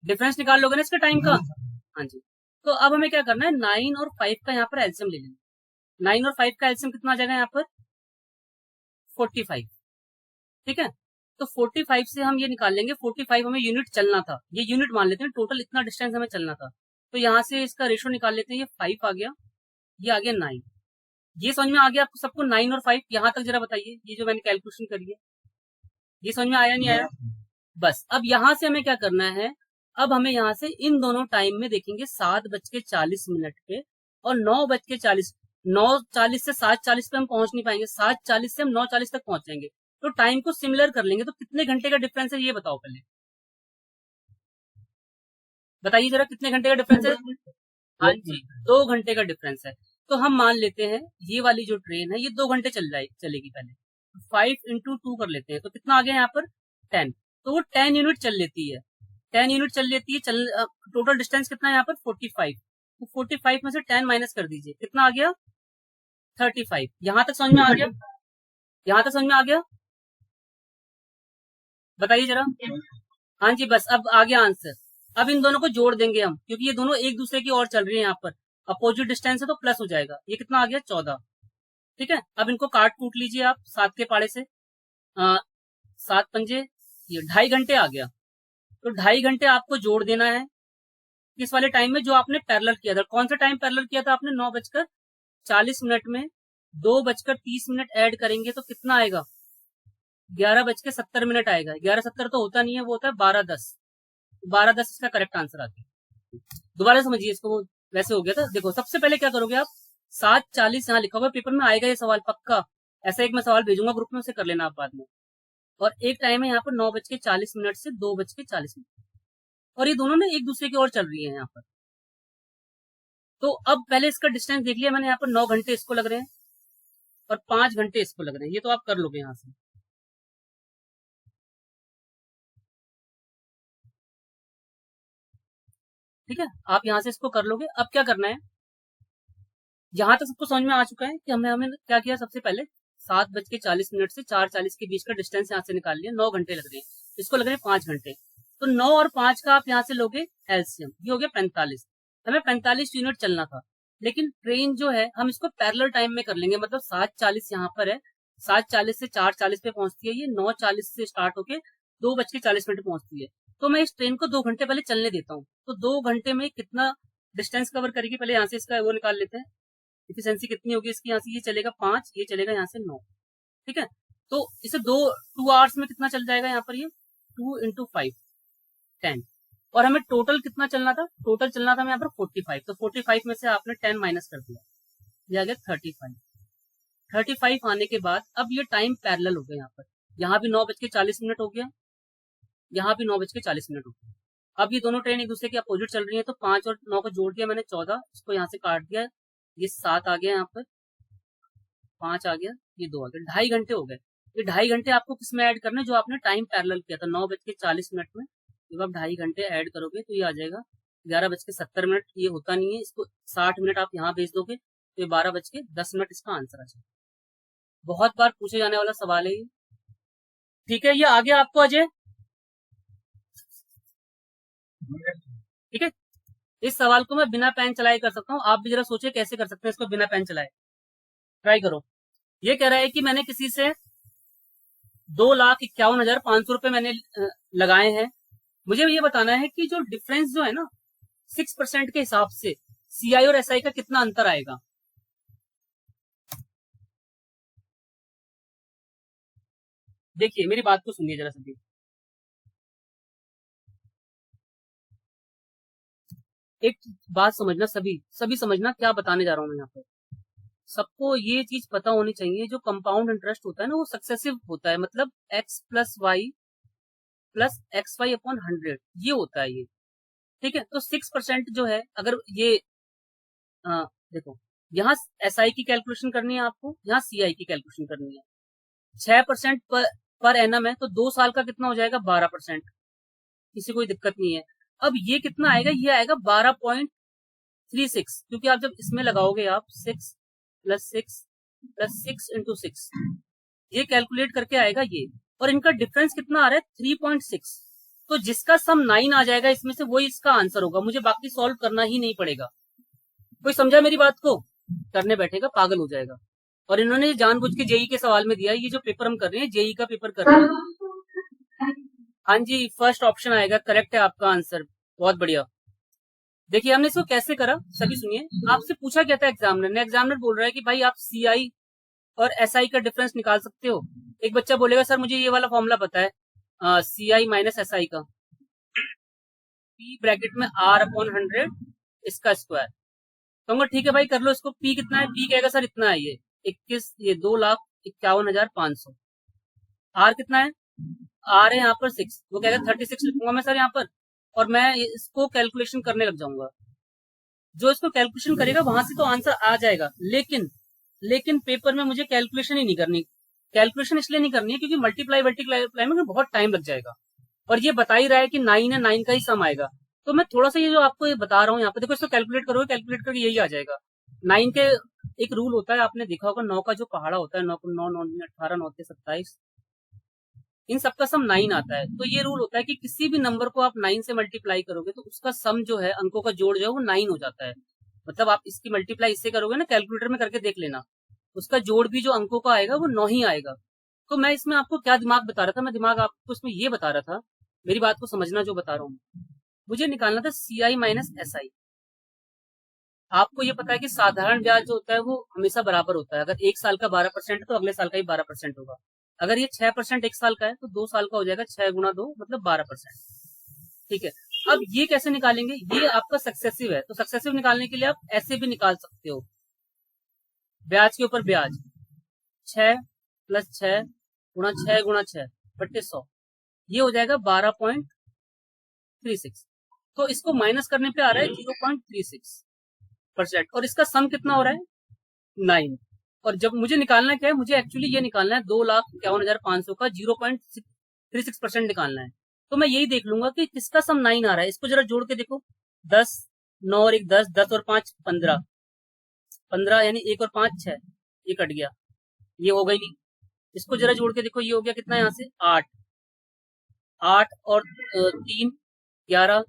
डिफरेंस निकाल लोगे ना इसके टाइम का। हाँ जी। तो अब हमें क्या करना है, 9 और 5 का यहाँ पर एलसीएम ले लेना। 9 और 5 का एलसीएम कितना आ जाएगा यहाँ पर, 45। ठीक है, तो 45 से हम ये निकाल लेंगे, 45 हमें यूनिट चलना था, ये यूनिट मान लेते हैं, टोटल इतना डिस्टेंस हमें चलना था। तो यहाँ से इसका रेशो निकाल लेते हैं, ये 5 आ गया, ये आ गया 9। ये समझ में आ गया आपको सबको, 9 और 5 यहाँ तक जरा बताइए, ये जो मैंने कैलकुलेशन करी है, ये समझ में आया नहीं आया? बस अब यहाँ से हमें क्या करना है, अब हमें यहाँ से इन दोनों टाइम में देखेंगे 7:40 पे और 9:40, 9:40 से 7:40 पे हम पहुंच नहीं पाएंगे, 7:40 से हम 9:40 तक पहुंच जाएंगे। तो टाइम को सिमिलर कर लेंगे, तो कितने घंटे का डिफरेंस है ये बताओ पहले, बताइए जरा कितने घंटे का डिफरेंस है। हाँ जी, 2 घंटे का डिफरेंस है। तो हम मान लेते हैं ये वाली जो ट्रेन है ये 2 घंटे चलेगी पहले, 5 into 2 कर लेते हैं, तो कितना आ गया यहाँ पर 10। तो वो 10 यूनिट चल लेती है, 10 यूनिट चल लेती है। टोटल डिस्टेंस कितना है यहाँ पर 45। तो 45 में से 10 माइनस कर दीजिए, कितना आ गया 35। यहाँ तक समझ में आ गया, यहाँ तक समझ में आ गया, बताइए जरा। हाँ जी, बस अब आ गया आंसर। अब इन दोनों को जोड़ देंगे हम, क्योंकि ये दोनों एक दूसरे की ओर चल रही है, यहाँ पर अपोजिट डिस्टेंस है तो प्लस हो जाएगा। ये कितना आ गया 14। ठीक है, अब इनको काट कूट लीजिए आप 7 के पाड़े से, 7 पंजे, ये 2.5 घंटे आ गया। तो 2.5 घंटे आपको जोड़ देना है इस वाले टाइम में जो आपने पैरेलल किया था। कौन सा टाइम पैरेलल किया था आपने, 9:40 में 2:30 ऐड करेंगे तो कितना आएगा, 11:70 आएगा। 11:70 तो होता नहीं है, वो होता है 12:10। 12:10 इसका करेक्ट आंसर आता है। दोबारा समझिए इसको, वैसे हो गया था। देखो सबसे पहले क्या करोगे आप, 7:40 यहाँ लिखा हुआ है, पेपर में आएगा ये सवाल पक्का, ऐसा एक मैं सवाल भेजूंगा ग्रुप में, उसे कर लेना आप बाद में। और एक टाइम है यहाँ पर 9:40 से 2:40, और ये दोनों ना एक दूसरे की ओर चल रही है यहाँ पर। तो अब पहले इसका डिस्टेंस देख लिया मैंने, यहाँ पर 9 घंटे इसको लग रहे हैं और 5 घंटे इसको लग रहे हैं, ये तो आप कर लोगे यहाँ से। ठीक है, आप यहाँ से इसको कर लोगे। अब क्या करना है, यहाँ तक सबको समझ में आ चुका है कि हमने क्या किया, सबसे पहले 7:40 से 4:40 के बीच का डिस्टेंस यहाँ से निकाल लिया, 9 घंटे लग रहे हैं, इसको लग रहे हैं 5 घंटे। तो 9 और 5 का आप यहाँ से लोगे एलसीएम, ये हो गया 45। हमें 45 यूनिट चलना था, लेकिन ट्रेन जो है हम इसको पैरेलल टाइम में कर लेंगे, मतलब 7:40 यहाँ पर है, 7:40 से 4:40 पे पहुंचती है, ये 9:40 से स्टार्ट होके 2:40 पहुंचती है। तो मैं इस ट्रेन को 2 घंटे पहले चलने देता हूँ, तो 2 घंटे में कितना डिस्टेंस कवर करेगी, पहले यहाँ से इसका वो निकाल लेते हैं, इफिशियंसी कितनी होगी इसकी, यहाँ से ये चलेगा 5, ये चलेगा यहाँ से 9। ठीक है, तो इसे 2 आवर्स में कितना चल जाएगा यहाँ पर, ये 2 into 5 10। और हमें टोटल कितना चलना था, टोटल चलना था यहाँ पर 45। तो 45 में से आपने 10 माइनस कर दिया, ये आ गया 35। 35 आने के बाद अब ये टाइम पैरेलल हो गया, यहाँ पर यहाँ भी 9:40 हो गया, यहाँ भी 9:40 हो गया। अब ये दोनों ट्रेन एक दूसरे के अपोजिट चल रही है, तो 5 और 9 को जोड़ दिया मैंने 14, इसको यहाँ से काट दिया, ये 7 आ गया, यहाँ पर 5 आ गया, ये 2 आ गया, 2.5 घंटे हो गए। ये 2.5 घंटे आपको किसमें ऐड करना है, जो आपने टाइम पैरेलल किया था 9:40 में। जब आप 2.5 घंटे ऐड करोगे तो ये आ जाएगा 11:70। ये होता नहीं है, इसको 60 मिनट आप यहाँ भेज दोगे तो ये 12:10 इसका आंसर आ जाएगा। बहुत बार पूछे जाने वाला सवाल है ये। ठीक है, ये आ गया आपको अजय, ठीक है। इस सवाल को मैं बिना पेन चलाए कर सकता हूँ, आप भी जरा सोचिए कैसे कर सकते हैं इसको बिना पेन चलाए, ट्राई करो। ये कह रहा है कि मैंने किसी से 2,51,500 रुपए मैंने लगाए हैं, मुझे ये बताना है कि जो डिफरेंस जो है ना 6% के हिसाब से सीआई और एसआई का कितना अंतर आएगा। देखिए मेरी बात को सुनिए जरा सभी, एक बात समझना, सभी समझना क्या बताने जा रहा हूं मैं यहाँ पर। सबको ये चीज पता होनी चाहिए, जो कंपाउंड इंटरेस्ट होता है ना वो सक्सेसिव होता है, मतलब x+y प्लस XY अपॉन 100, ये होता है ये। ठीक है, तो 6% जो है, अगर ये देखो यहाँ SI की कैलकुलेशन करनी है आपको, यहाँ CI की कैलकुलेशन करनी है। 6% पर एनम है, तो 2 साल का कितना हो जाएगा 12%, किसी कोई दिक्कत नहीं है। अब ये कितना आएगा, ये आएगा 12.36, क्योंकि आप जब इसमें लगाओगे आप 6 प्लस 6 प्लस 6 इंटू 6, ये कैलकुलेट करके आएगा ये, और इनका डिफरेंस कितना आ रहा है 3.6, तो जिसका सम 9 आ जाएगा इसमें से, वही इसका आंसर होगा, मुझे बाकी सॉल्व करना ही नहीं पड़ेगा। कोई समझा मेरी बात को? करने बैठेगा पागल हो जाएगा। और इन्होंने जानबूझ के जेई के सवाल में दिया, ये जो पेपर हम कर रहे हैं जेई का पेपर कर रहे हैं। हाँ जी, फर्स्ट ऑप्शन आएगा, करेक्ट है आपका आंसर, बहुत बढ़िया। देखिए हमने इसको कैसे करा, सभी सुनिए। आपसे पूछा क्या था एग्जामिनर ने, एग्जामिनर बोल रहा है कि भाई आप CI और SI का डिफरेंस निकाल सकते हो। एक बच्चा बोलेगा सर मुझे ये वाला फॉर्मूला पता है, CI माइनस SI का, P ब्रैकेट में R अपॉन 100 इसका स्क्वायर। कहूंगा ठीक है भाई कर लो इसको। P कितना है, P कहेगा सर इतना है, ये 21, ये 2,51,500। R कितना है, R है यहाँ पर 6, वो कहेगा 36 लिखूंगा मैं सर यहाँ पर, और मैं इसको कैलकुलेशन करने लग जाऊंगा। जो इसको कैलकुलेशन करेगा वहां से तो आंसर आ जाएगा, लेकिन पेपर में मुझे कैलकुलेशन ही नहीं करनी। कैलकुलेशन इसलिए नहीं करनी है क्योंकि मल्टीप्लाई में बहुत टाइम लग जाएगा, और ये बता ही रहा है कि 9 है, 9 का ही सम आएगा। तो मैं थोड़ा सा ये जो आपको ये बता रहा हूँ यहाँ पे, देखो इसको कैलकुलेट करोगे, कैलकुलेट करके यही आ जाएगा 9 के। एक रूल होता है, आपने देखा होगा, 9 का जो पहाड़ा होता है, 9 को 9 9 18 9 के 27, इन सबका सम 9 आता है। तो ये रूल होता है कि किसी भी नंबर को आप 9 से मल्टीप्लाई करोगे तो उसका सम जो है, अंकों का जोड़ जो है वो 9 हो जाता है। मतलब आप इसकी मल्टीप्लाई इससे करोगे ना, कैलकुलेटर में करके देख लेना, उसका जोड़ भी जो अंकों का आएगा वो 9 ही आएगा। तो मैं इसमें आपको क्या दिमाग बता रहा था, मैं दिमाग आपको इसमें ये बता रहा था, मेरी बात को समझना जो बता रहा हूँ, मुझे निकालना था CI माइनस SI। आपको ये पता है कि साधारण ब्याज जो होता है वो हमेशा बराबर होता है, अगर एक साल का 12% है तो अगले साल का ही 12% होगा। अगर ये 6% एक साल का है तो 2 साल का हो जाएगा 6 गुना 2 मतलब 12%। ठीक है, अब ये कैसे निकालेंगे, ये आपका सक्सेसिव है, तो सक्सेसिव निकालने के लिए आप ऐसे भी निकाल सकते हो, ब्याज के ऊपर ब्याज, 6 प्लस 6 गुणा 6 गुणा 6 बट्टे 100, ये हो जाएगा 12.36। तो इसको माइनस करने पे आ रहा है 0.36%, और इसका सम कितना हो रहा है 9। और जब मुझे निकालना क्या है, मुझे एक्चुअली ये निकालना है 2,51,500 का 0.36% निकालना है। तो मैं यही देख लूंगा कि किसका सम 9 आ रहा है। इसको जरा जोड़ के देखो, 10 9 और 1 10, 10 और 5 15, 15 यानी 1 और 5 6, ये कट गया, ये हो गई नहीं। इसको जरा जोड़ के देखो, ये हो गया कितना यहाँ से 8, 8 और 3 11,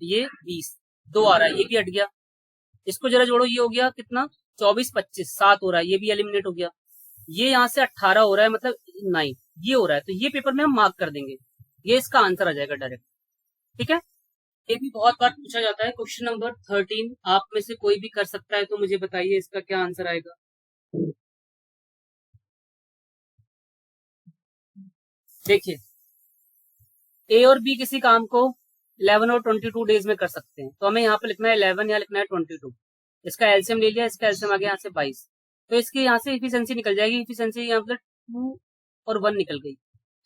ये 20, 2 आ रहा है, ये भी हट गया। इसको जरा जोड़ो, ये हो गया कितना 24 25 7 हो रहा है, ये भी एलिमिनेट हो गया। ये यहाँ से 18 हो रहा है, मतलब 9 ये हो रहा है। तो ये पेपर में हम मार्क कर देंगे, ये इसका आंसर आ जाएगा डायरेक्ट। ठीक है, ये भी बहुत बार पूछा जाता है। क्वेश्चन नंबर 13 आप में से कोई भी कर सकता है, तो मुझे बताइए इसका क्या आंसर आएगा। देखिए ए और बी किसी काम को 11 और 22 डेज में कर सकते हैं, तो हमें यहाँ पे लिखना है 11 या लिखना है 22। इसका एलसीएम ले लिया, इसका एलसीएम आ गया यहाँ से 22, तो इसकी यहाँ से इफिशिएंसी निकल जाएगी। इफिशिएंसी यहाँ पे 2 और 1 निकल गई।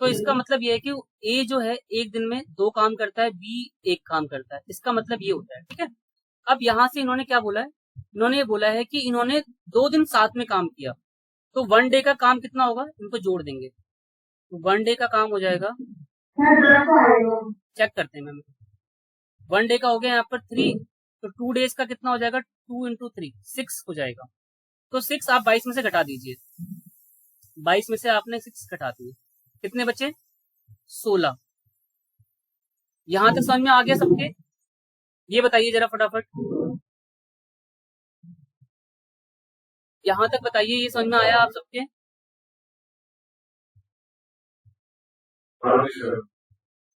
तो इसका मतलब ये है कि ए जो है एक दिन में 2 काम करता है, बी 1 काम करता है, इसका मतलब ये होता है। ठीक है, अब यहाँ से इन्होंने क्या बोला है, इन्होंने ये बोला है कि इन्होंने 2 दिन साथ में काम किया, तो 1 डे का काम कितना होगा, इनको जोड़ देंगे, तो 1 डे का काम हो जाएगा, चेक करते हैं मैम, 1 डे का हो गया यहाँ पर 3, तो 2 डेज का कितना हो जाएगा, 2 इंटू 3 6 हो जाएगा। तो 6 आप 22 में से घटा दीजिए, 22 में से आपने 6 घटा दिए, कितने बचे 16। यहां तक समझ में आ गया सबके, ये बताइए जरा फटाफट, यहां तक बताइए, ये समझ में आया आप सबके।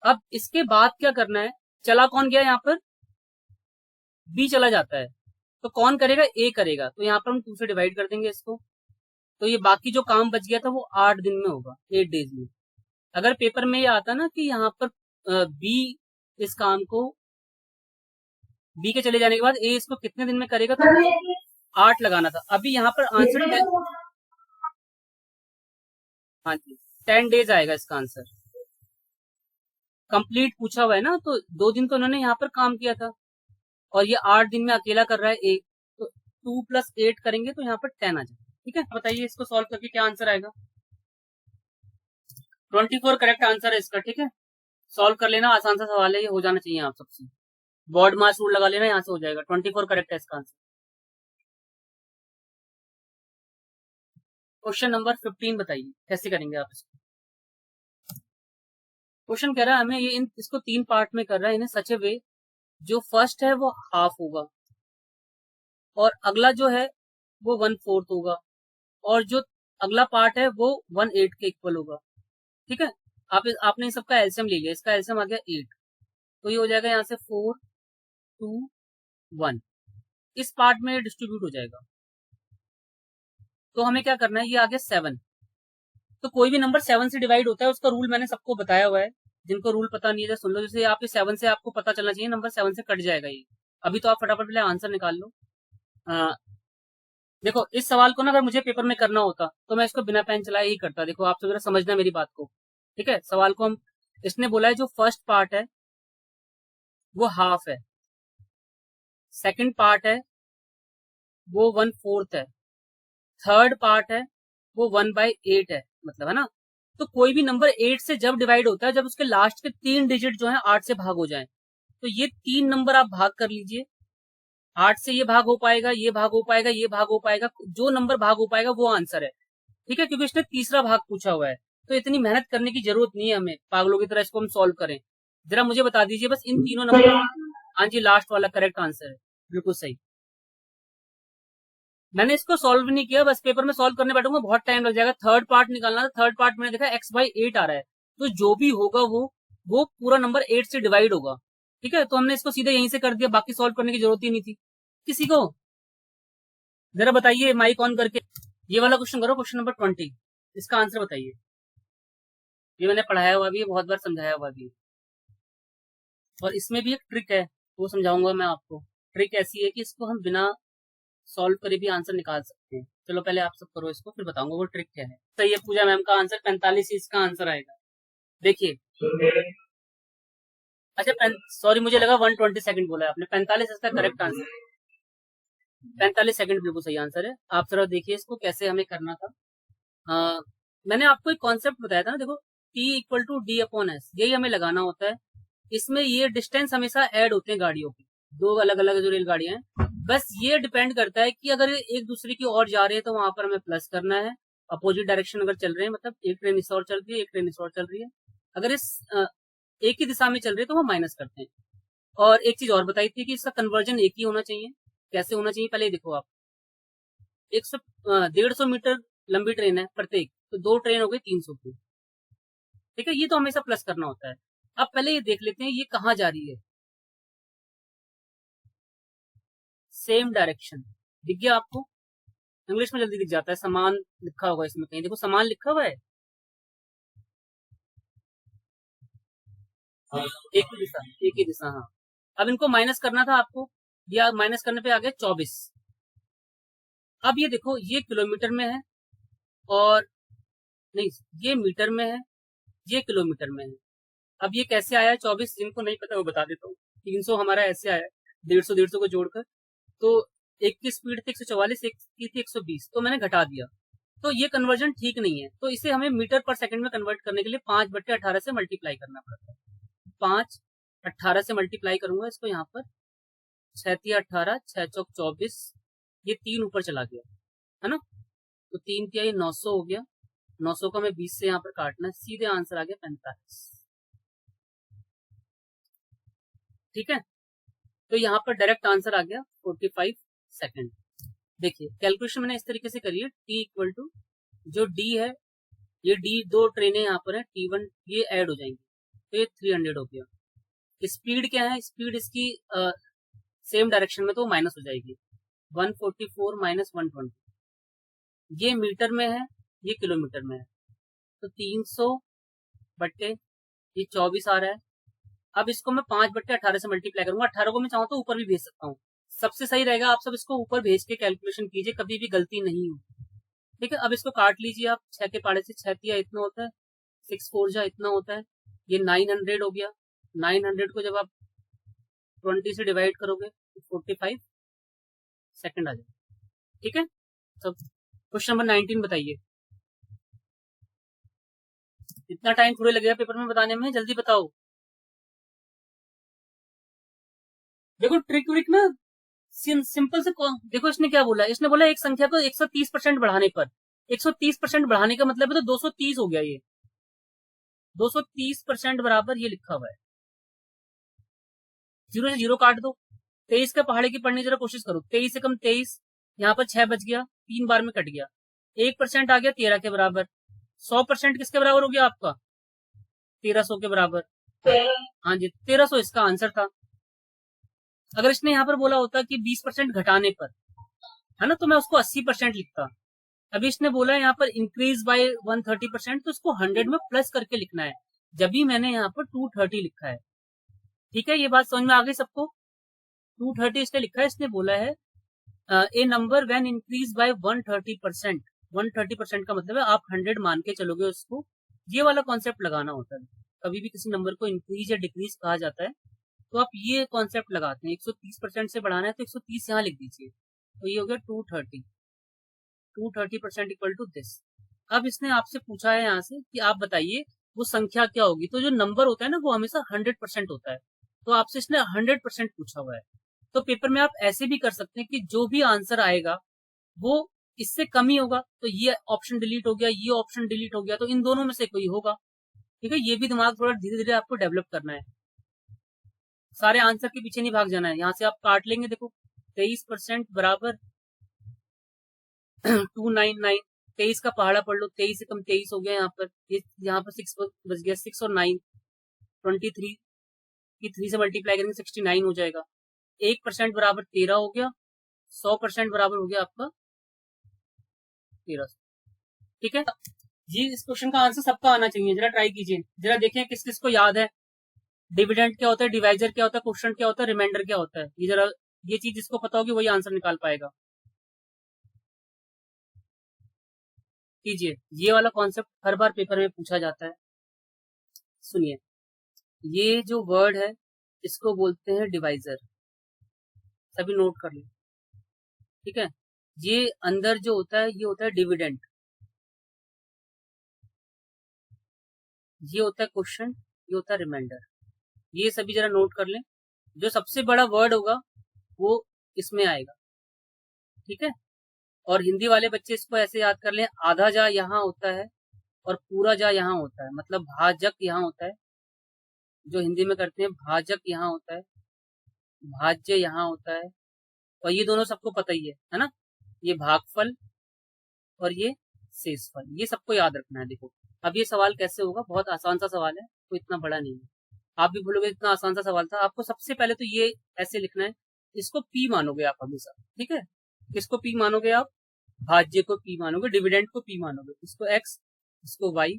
अब इसके बाद क्या करना है, चला कौन गया यहाँ पर, बी चला जाता है, तो कौन करेगा, ए करेगा, तो यहाँ पर हम 2 से डिवाइड कर देंगे इसको। तो ये बाकी जो काम बच गया था वो 8 दिन में होगा, 8 डेज में। अगर पेपर में ये आता ना कि यहाँ पर बी इस काम को, बी के चले जाने के बाद ए इसको कितने दिन में करेगा, तो 8 लगाना था। अभी यहाँ पर आंसर हाँ जी 10 डेज आएगा इसका आंसर। कंप्लीट पूछा हुआ है ना, तो 2 दिन तो उन्होंने यहाँ पर काम किया था और ये 8 दिन में अकेला कर रहा है 1, तो 2 + 8 करेंगे तो यहाँ पर 10 आ जाए। ठीक है, बताइए इसको सॉल्व करके क्या आंसर आएगा। 24 करेक्ट आंसर है इसका। ठीक है, सॉल्व कर लेना, आसान सा सवाल है, ये हो जाना चाहिए आप सबसे। बॉड मास रूल लगा लेना, यहाँ से हो जाएगा। 24 करेक्ट है इसका आंसर। क्वेश्चन नंबर 15 बताइए कैसे करेंगे आप इसको। क्वेश्चन कह रहा है हमें ये इसको 3 पार्ट में कर रहा है, इन्हें सच ए वे, जो फर्स्ट है वो हाफ होगा और अगला जो है वो 1/4 होगा और जो अगला पार्ट है वो 1/8 के इक्वल होगा। ठीक है, आपने सबका एलसीएम ले लिया, इसका एलसीएम आ गया 8, तो ये हो जाएगा यहाँ से 4, 2, 1, इस पार्ट में डिस्ट्रीब्यूट हो जाएगा। तो हमें क्या करना है, ये आ गया 7, तो कोई भी नंबर 7 से डिवाइड होता है उसका रूल मैंने सबको बताया हुआ है, जिनको रूल पता नहीं है सुन लो। जैसे आप 7 से आपको पता चलना चाहिए नंबर 7 से कट जाएगा ये। अभी तो आप फटाफट पहले आंसर निकाल लो। देखो इस सवाल को ना अगर मुझे पेपर में करना होता तो मैं इसको बिना पेन चलाए ही करता। देखो आप जरा समझना मेरी बात को। ठीक है, सवाल को हम, इसने बोला है जो फर्स्ट पार्ट है वो हाफ है, सेकंड पार्ट है वो 1/4 है, थर्ड पार्ट है वो 1/8 है, मतलब है ना। तो कोई भी नंबर 8 से जब डिवाइड होता है जब उसके लास्ट के 3 डिजिट जो है 8 से भाग हो जाए, तो ये 3 नंबर आप भाग कर लीजिए। 8 से ये भाग हो पाएगा, ये भाग हो पाएगा, ये भाग हो पाएगा, जो नंबर भाग हो पाएगा वो आंसर है। ठीक है, क्योंकि इसने तीसरा भाग पूछा हुआ है, तो इतनी मेहनत करने की जरूरत नहीं है हमें पागलों की तरह इसको हम सॉल्व करें। जरा मुझे बता दीजिए बस इन तीनों नंबर। हाँ जी, लास्ट वाला करेक्ट आंसर है, बिल्कुल सही। मैंने इसको सॉल्व नहीं किया, बस पेपर में सॉल्व करने बैठूंगा बहुत टाइम लग जाएगा। थर्ड पार्ट निकालना था, थर्ड पार्ट मैंने देखा x/8 आ रहा है, तो जो भी होगा वो पूरा नंबर 8 से डिवाइड होगा। ठीक है, तो हमने इसको सीधे यहीं से कर दिया, बाकी सॉल्व करने की जरूरत ही नहीं थी किसी को। जरा बताइए माइक ऑन करके, ये वाला क्वेश्चन करो, क्वेश्चन नंबर 20, इसका आंसर बताइए। ये मैंने पढ़ाया हुआ भी है, बहुत बार समझाया हुआ भी है, और इसमें भी एक ट्रिक है वो समझाऊंगा मैं आपको। ट्रिक ऐसी है कि इसको हम बिना सॉल्व करे भी आंसर निकाल सकते हैं। चलो पहले आप सब करो इसको, फिर बताऊंगा वो ट्रिक क्या है। तो ये पूजा मैम का आंसर 45 इसका आंसर आएगा। देखिए, अच्छा सॉरी मुझे लगा 120 सेकंड बोला है आपने, 45 इसका करेक्ट आंसर। 45 सेकंड बिल्कुल सही आंसर है। आप जरा देखिए इसको कैसे हमें करना था। मैंने आपको एक कॉन्सेप्ट बताया था ना, देखो T = D/S, यही हमें लगाना होता है। इसमें ये डिस्टेंस हमेशा ऐड होते हैं गाड़ियों की, दो अलग अलग जो रेलगाड़ियां हैं, बस ये डिपेंड करता है कि अगर एक दूसरे की ओर जा रहे हैं तो वहां पर हमें प्लस करना है। अपोजिट डायरेक्शन अगर चल रहे हैं, मतलब एक ट्रेन इस ओर चल रही है, एक ट्रेन इस ओर चल रही है, अगर इस एक ही दिशा में चल रही है तो वो माइनस करते हैं। और एक चीज और बताई थी कि इसका कन्वर्जन एक ही होना चाहिए। कैसे होना चाहिए पहले देखो आप, 150 मीटर लंबी ट्रेन है प्रत्येक, तो 2 ट्रेन हो गई 300 की। ठीक है, ये तो हमेशा प्लस करना होता है। अब पहले ये देख लेते हैं ये कहाँ जा रही है। सेम डायरेक्शन दिख गया आपको, इंग्लिश में जल्दी दिख जाता है, समान लिखा होगा इसमें कहीं, देखो समान लिखा हुआ है, एक ही दिशा, एक ही दिशा। हाँ, अब इनको माइनस करना था आपको, या माइनस करने पे आ गया 24। अब ये देखो ये किलोमीटर में है, और नहीं ये मीटर में है, ये किलोमीटर में है। अब ये कैसे आया 24, जिनको नहीं पता वो बता देता हूँ। 300 हमारा ऐसे आया, 150 को जोड़कर, तो एक की स्पीड थी 144, एक की थी 120, तो मैंने घटा दिया। तो ये कन्वर्जन ठीक नहीं है, तो इसे हमें मीटर पर सेकंड में कन्वर्ट करने के लिए 5/18 से मल्टीप्लाई करना पड़ता है। 5/18 से मल्टीप्लाई करूंगा इसको यहाँ पर, 6×18, 6×4 = 24, ये 3 ऊपर चला गया है ना, तो 3×3 ये 900 हो गया। 900 को हमें 20 से यहाँ पर काटना है, सीधे आंसर आ गया 45। ठीक है, तो यहाँ पर डायरेक्ट आंसर आ गया 45 सेकंड। देखिए कैलकुलेशन मैंने इस तरीके से करी है, T = जो D है, ये D 2 ट्रेनें यहाँ पर है, T1 ये ऐड हो जाएंगी, तो ये 300 हो गया। स्पीड क्या है, स्पीड इसकी सेम डायरेक्शन में तो माइनस हो जाएगी, 144 - 120, ये मीटर में है, ये किलोमीटर में है, तो 300 बट्टे ये 24 आ रहा है। अब इसको मैं 5/18 से मल्टीप्लाई करूंगा, 18 को मैं चाहूँ तो ऊपर भी भेज सकता हूँ, सबसे सही रहेगा आप सब इसको ऊपर भेज के कैलकुलेशन कीजिए, कभी भी गलती नहीं हो। ठीक है, अब इसको काट लीजिए आप, 6 के पाड़े से 6 तिया इतना होता है, 6×4 इतना होता है, ये 900 हो गया, 900 को जब आप 20 से डिवाइड करोगे तो 45 सेकंड आ जाएगा। ठीक है, तो क्वेश्चन नंबर 19 बताइए। इतना टाइम थोड़े लगेगा पेपर में बताने में, जल्दी बताओ। देखो ट्रिक व्रिक ना सिंपल से देखो, इसने क्या बोला, इसने बोला एक संख्या को 130% बढ़ाने पर, 130% बढ़ाने का मतलब है तो 230 हो गया, ये 230% बराबर ये लिखा हुआ है। 0 से 0 काट दो, 23 का पहाड़े की पढ़ने जरा कोशिश करो, 23 से कम 23, यहाँ पर 6 बच गया, 3 बार में कट गया, 1% आ गया 13 के बराबर। 100% किसके बराबर हो गया आपका? 1300 के बराबर। हाँ जी, 1300 इसका आंसर था। अगर इसने यहाँ पर बोला होता कि 20% घटाने पर, है ना, तो मैं उसको 80% लिखता। अभी इसने बोला यहाँ पर इंक्रीज बाय 130%, तो इसको 100 में प्लस करके लिखना है, जब भी मैंने यहाँ पर 230 लिखा है। ठीक है, ये बात समझ में आ गई सबको? 230 इसने लिखा है, इसने बोला है ए नंबर व्हेन इंक्रीज बाय 130%। 130% का मतलब है आप 100 मान के चलोगे उसको, ये वाला कॉन्सेप्ट लगाना होता है। कभी भी किसी नंबर को इंक्रीज या डिक्रीज कहा जाता है तो आप ये कॉन्सेप्ट लगाते हैं। 130% से बढ़ाना है तो 130 यहाँ लिख दीजिए, तो ये हो गया 230। 230% इक्वल टू दिस। अब इसने आपसे पूछा है यहाँ से कि आप बताइए वो संख्या क्या होगी, तो जो नंबर होता है ना वो हमेशा 100% होता है, तो आपसे इसने 100% पूछा हुआ है। तो पेपर में आप ऐसे भी कर सकते हैं कि जो भी आंसर आएगा वो इससे कम ही होगा, तो ये ऑप्शन डिलीट हो गया, ये ऑप्शन डिलीट हो गया, तो इन दोनों में से कोई होगा। ठीक है, ये भी दिमाग थोड़ा धीरे धीरे आपको डेवलप करना है, सारे आंसर के पीछे नहीं भाग जाना है। यहाँ से आप काट लेंगे, देखो 23% बराबर 299, 23 का पहाड़ा पढ़ लो, 23 से कम 23 हो गया, यहाँ पर यहाँ पर 6 बच गया, 6 और 9 23 की 3 से मल्टीप्लाई करेंगे 69 हो जाएगा। 1% बराबर 13 हो गया, 100% बराबर हो गया आपका 1300। ठीक है जी, इस क्वेश्चन का आंसर सबका आना चाहिए, जरा ट्राई कीजिए, जरा देखें किस किस को याद है डिविडेंड क्या होता है, डिवाइजर क्या होता है, क्वेश्चन क्या होता है, रिमाइंडर क्या होता है। ये जरा ये चीज जिसको पता होगी वही आंसर निकाल पाएगा। कीजिए, ये वाला कॉन्सेप्ट हर बार पेपर में पूछा जाता है। सुनिए, ये जो वर्ड है इसको बोलते हैं डिवाइजर, सभी नोट कर लो। ठीक है, ये अंदर जो होता है ये होता है डिविडेंड, ये होता है क्वेश्चन, ये होता है रिमाइंडर, ये सभी जरा नोट कर लें। जो सबसे बड़ा वर्ड होगा वो इसमें आएगा। ठीक है, और हिंदी वाले बच्चे इसको ऐसे याद कर लें, आधा जा यहाँ होता है और पूरा जा यहाँ होता है, मतलब भाजक यहाँ होता है, जो हिंदी में करते हैं भाजक यहाँ होता है, भाज्य यहाँ होता है, और ये दोनों सबको पता ही है ना, ये भागफल और ये शेषफल, ये सबको याद रखना है। देखो अब ये सवाल कैसे होगा, बहुत आसान सा सवाल है, कोई इतना बड़ा नहीं है। आप भी बोलोगे इतना आसान सा सवाल था, आपको सबसे पहले तो ये ऐसे लिखना है, इसको पी मानोगे आप हमेशा। ठीक है, किसको पी मानोगे आप? भाज्य को पी मानोगे, डिविडेंड को पी मानोगे, इसको एक्स, इसको वाई,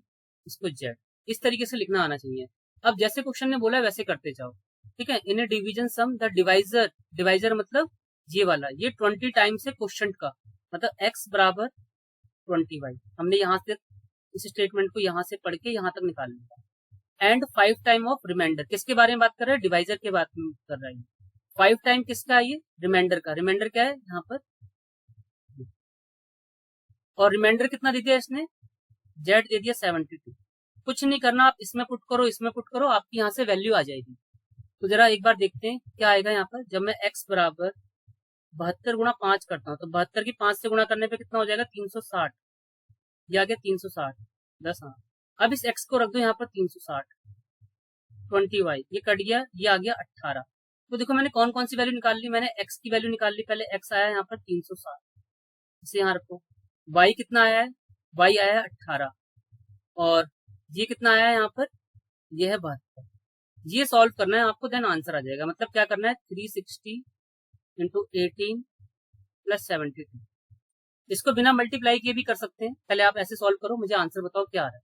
इसको जेड, इस तरीके से लिखना आना चाहिए। अब जैसे क्वेश्चन ने बोला वैसे करते जाओ। ठीक है, in a division sum the divisor, divisor मतलब ये वाला, ये 20 टाइम्स है क्वेश्चन का, मतलब एक्स बराबर 20y, हमने यहाँ से इस स्टेटमेंट को यहाँ से पढ़ के यहाँ तक निकाल लिया। एंड 5 टाइम ऑफ रिमाइंडर, किसके बारे में बात कर रहे हैं? डिवाइजर के बात कर रहे हैं। 5 टाइम किसका है? ये रिमाइंडर का। रिमाइंडर क्या है यहाँ पर, और रिमाइंडर कितना दे दिया इसने? जेड दे दिया 72। कुछ नहीं करना, आप इसमें पुट करो, इसमें पुट करो, आपकी यहाँ से वैल्यू आ जाएगी। तो जरा एक बार देखते हैं क्या आएगा यहाँ पर। जब मैं x बराबर 72 गुणा 5 करता हूँ तो 72 की 5 से गुणा करने पे कितना हो जाएगा? 360। ये आ गया 360, 10। हाँ, अब इस x को रख दो यहाँ पर 360, 20y, ये कट गया, ये आ गया 18। तो देखो मैंने कौन कौन सी वैल्यू निकाल ली, मैंने x की वैल्यू निकाल ली, पहले x आया यहाँ पर 360, इसे यहाँ रखो। y कितना आया है? y आया है 18, और ये कितना आया है यहाँ पर? ये है 72। ये सॉल्व करना है आपको, देन आंसर आ जाएगा। मतलब क्या करना है? 360 इंटू 18 प्लस 72। इसको बिना मल्टीप्लाई किए भी कर सकते हैं, पहले आप ऐसे सॉल्व करो, मुझे आंसर बताओ क्या आ रहा है।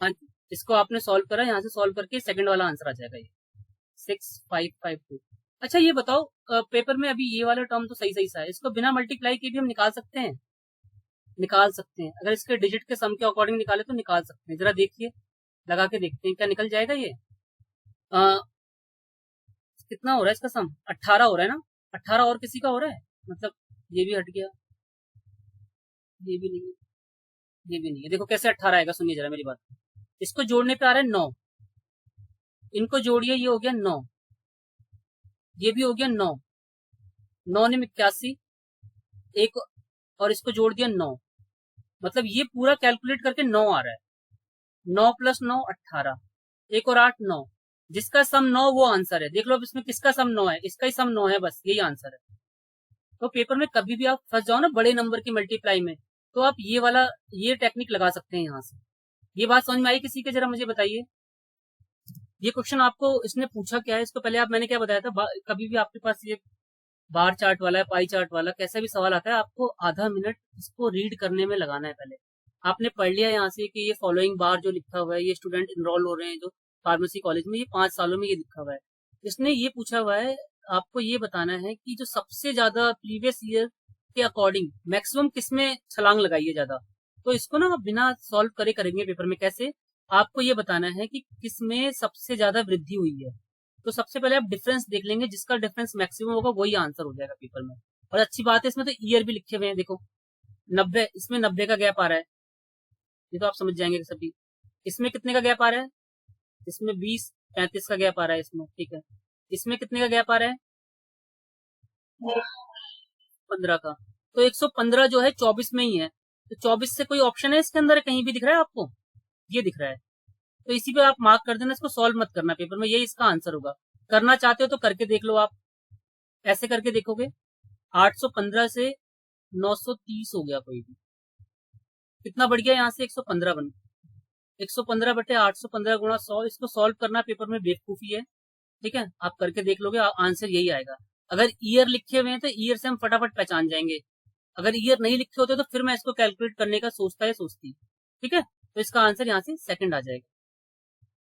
हाँ, इसको आपने सॉल्व करा, यहाँ से सॉल्व करके सेकंड वाला आंसर आ जाएगा, ये 6552। अच्छा ये बताओ, पेपर में अभी ये वाला टर्म तो सही सही सा है, इसको बिना मल्टीप्लाई किए भी हम निकाल सकते हैं? निकाल सकते हैं, अगर इसके डिजिट के सम के अकॉर्डिंग निकाले तो निकाल सकते हैं। जरा देखिए, लगा के देखते हैं क्या निकल जाएगा ये। कितना हो रहा है इसका सम? 18 हो रहा है ना? 18 और किसी का हो रहा है, मतलब ये भी हट गया, ये भी नहीं है, ये भी नहीं है। देखो कैसे 18 आएगा, सुनिए जरा मेरी बात। इसको जोड़ने पे आ रहा है 9, इनको जोड़िए, ये हो गया 9, ये भी हो गया 9, 9 ने 81, एक और इसको जोड़ दिया 9, मतलब ये पूरा कैलकुलेट करके 9 आ रहा है। 9 + 9 18, एक और 8 9, जिसका सम 9 वो आंसर है। देख लो अब इसमें किसका सम 9 है, इसका ही सम 9 है, बस यही आंसर है। तो पेपर में कभी भी आप फंस जाओ ना बड़े नंबर की मल्टीप्लाई में, तो आप ये वाला ये टेक्निक लगा सकते हैं यहाँ से। ये बात समझ में आई किसी के? जरा मुझे बताइए, ये क्वेश्चन आपको इसने पूछा क्या है? इसको पहले आप, मैंने क्या बताया था, कभी भी आपके पास ये बार चार्ट वाला है, पाई चार्ट वाला, कैसा भी सवाल आता है, आपको आधा मिनट इसको रीड करने में लगाना है। पहले आपने पढ़ लिया यहाँ से कि ये फॉलोइंग बार जो लिखा हुआ है, ये स्टूडेंट इनरोल हो रहे हैं जो फार्मेसी कॉलेज में, ये 5 सालों में ये लिखा हुआ है। इसने ये पूछा हुआ है, आपको ये बताना है कि जो सबसे ज्यादा प्रीवियस ईयर के अकॉर्डिंग मैक्सिमम किसमें छलांग लगाई है ज्यादा। तो इसको ना बिना सॉल्व करे करेंगे पेपर में। कैसे? आपको ये बताना है कि किसमें सबसे ज्यादा वृद्धि हुई है। तो सबसे पहले आप डिफरेंस देख लेंगे, जिसका डिफरेंस मैक्सिमम होगा वही आंसर हो जाएगा पेपर में। और अच्छी बात है, इसमें तो ईयर भी लिखे हुए हैं, देखो 90, इसमें 90 का गैप आ रहा है, ये तो आप समझ जाएंगे सभी। इसमें कितने का गैप आ रहा है? इसमें 20 35 का गैप आ रहा है इसमें, ठीक है। इसमें कितने का गैप आ रहा है? 15 का। तो 115 जो है 24 में ही है, तो 24 से कोई ऑप्शन है इसके अंदर कहीं भी दिख रहा है आपको? ये दिख रहा है, तो इसी पे आप मार्क कर देना, इसको सॉल्व मत करना पेपर में, यही इसका आंसर होगा। करना चाहते हो तो करके देख लो आप, ऐसे करके देखोगे 815 से 930 हो गया, कोई भी कितना बढ़ गया यहाँ से 115 बन, 115 बटे 815 गुणा 100, इसको सॉल्व करना पेपर में बेवकूफी है, ठीक है। आप करके देख लोगे, आंसर यही आएगा। अगर ईयर लिखे हुए हैं तो ईयर से हम फटाफट पहचान जाएंगे, अगर ईयर नहीं लिखे होते तो फिर मैं इसको कैलकुलेट करने का सोचता है सोचती, ठीक है। तो इसका आंसर यहाँ से सेकंड आ जाएगा।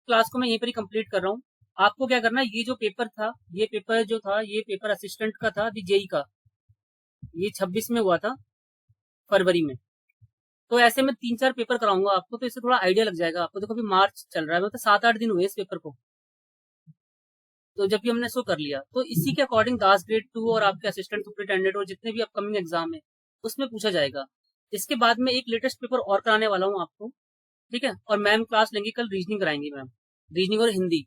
क्लास को मैं यहीं पर ही कंप्लीट कर रहा हूँ। आपको क्या करना है, ये जो पेपर था, ये पेपर जो था, ये पेपर असिस्टेंट का था, अभी जेई का, ये 26 में हुआ था, फरवरी में। तो ऐसे में 3-4 पेपर कराऊंगा आपको, तो इससे थोड़ा आइडिया लग जाएगा आपको। देखो अभी मार्च चल रहा है, मतलब 7-8 दिन हुए इस पेपर को, तो जब भी हमने इसको कर लिया, तो इसी के अकॉर्डिंग दास ग्रेड 2 और आपके असिस्टेंट सुपरिटेंडेंट और जितने भी अपकमिंग एग्जाम है उसमें पूछा जाएगा। इसके बाद में एक लेटेस्ट पेपर और कराने वाला हूँ आपको, ठीक है। और मैम क्लास लेंगी कल, रीजनिंग कराएंगी मैम, रीजनिंग और हिंदी।